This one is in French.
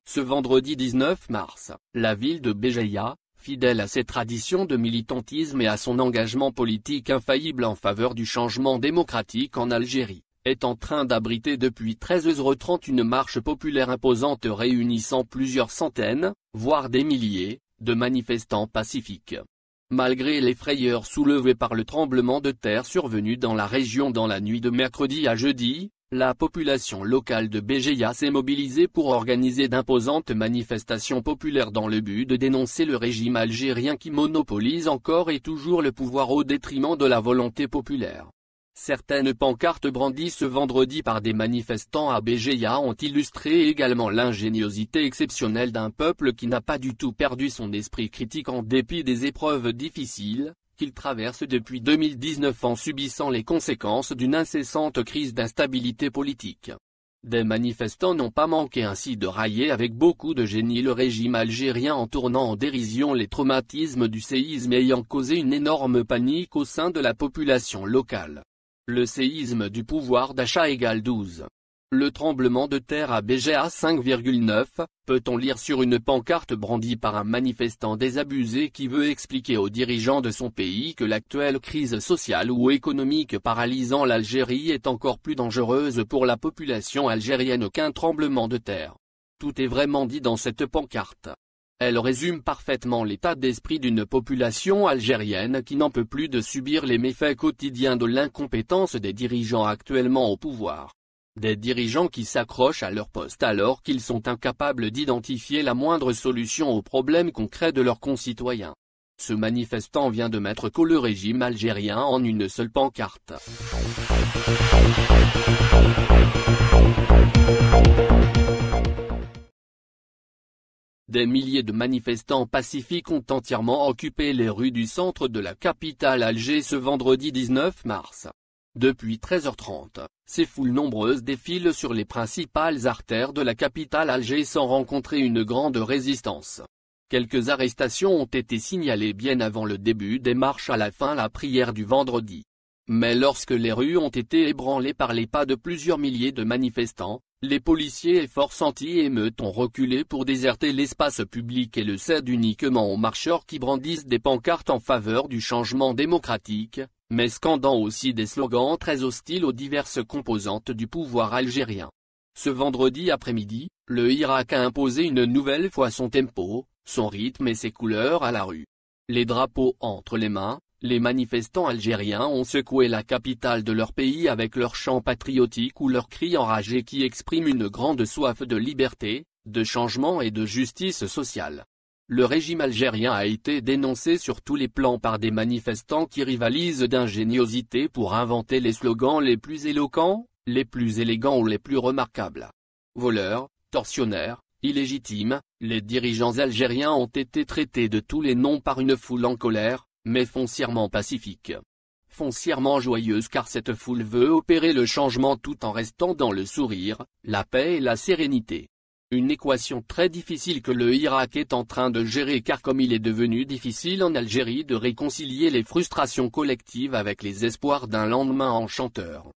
Ce vendredi 19 mars, la ville de Béjaïa, fidèle à ses traditions de militantisme et à son engagement politique infaillible en faveur du changement démocratique en Algérie, est en train d'abriter depuis 13h30 une marche populaire imposante réunissant plusieurs centaines, voire des milliers, de manifestants pacifiques. Malgré les frayeurs soulevées par le tremblement de terre survenu dans la région dans la nuit de mercredi à jeudi, la population locale de Béjaïa s'est mobilisée pour organiser d'imposantes manifestations populaires dans le but de dénoncer le régime algérien qui monopolise encore et toujours le pouvoir au détriment de la volonté populaire. Certaines pancartes brandies ce vendredi par des manifestants à Béjaïa ont illustré également l'ingéniosité exceptionnelle d'un peuple qui n'a pas du tout perdu son esprit critique en dépit des épreuves difficiles qu'il traverse depuis 2019 en subissant les conséquences d'une incessante crise d'instabilité politique. Des manifestants n'ont pas manqué ainsi de railler avec beaucoup de génie le régime algérien en tournant en dérision les traumatismes du séisme ayant causé une énorme panique au sein de la population locale. Le séisme du pouvoir d'achat égale 12. Le tremblement de terre à Béjaïa 5,9, peut-on lire sur une pancarte brandie par un manifestant désabusé qui veut expliquer aux dirigeants de son pays que l'actuelle crise sociale ou économique paralysant l'Algérie est encore plus dangereuse pour la population algérienne qu'un tremblement de terre. Tout est vraiment dit dans cette pancarte. Elle résume parfaitement l'état d'esprit d'une population algérienne qui n'en peut plus de subir les méfaits quotidiens de l'incompétence des dirigeants actuellement au pouvoir. Des dirigeants qui s'accrochent à leur poste alors qu'ils sont incapables d'identifier la moindre solution aux problèmes concrets de leurs concitoyens. Ce manifestant vient de mettre KO le régime algérien en une seule pancarte. Des milliers de manifestants pacifiques ont entièrement occupé les rues du centre de la capitale Alger ce vendredi 19 mars. Depuis 13h30, ces foules nombreuses défilent sur les principales artères de la capitale Alger sans rencontrer une grande résistance. Quelques arrestations ont été signalées bien avant le début des marches à la prière du vendredi. Mais lorsque les rues ont été ébranlées par les pas de plusieurs milliers de manifestants, les policiers et forces anti-émeutes ont reculé pour déserter l'espace public et le cèdent uniquement aux marcheurs qui brandissent des pancartes en faveur du changement démocratique, mais scandant aussi des slogans très hostiles aux diverses composantes du pouvoir algérien. Ce vendredi après-midi, le Irak a imposé une nouvelle fois son tempo, son rythme et ses couleurs à la rue. Les drapeaux entre les mains, les manifestants algériens ont secoué la capitale de leur pays avec leurs chants patriotiques ou leurs cris enragés qui expriment une grande soif de liberté, de changement et de justice sociale. Le régime algérien a été dénoncé sur tous les plans par des manifestants qui rivalisent d'ingéniosité pour inventer les slogans les plus éloquents, les plus élégants ou les plus remarquables. Voleurs, tortionnaires, illégitimes, les dirigeants algériens ont été traités de tous les noms par une foule en colère, mais foncièrement pacifique. Foncièrement joyeuse car cette foule veut opérer le changement tout en restant dans le sourire, la paix et la sérénité. Une équation très difficile que le Irak est en train de gérer car comme il est devenu difficile en Algérie de réconcilier les frustrations collectives avec les espoirs d'un lendemain enchanteur.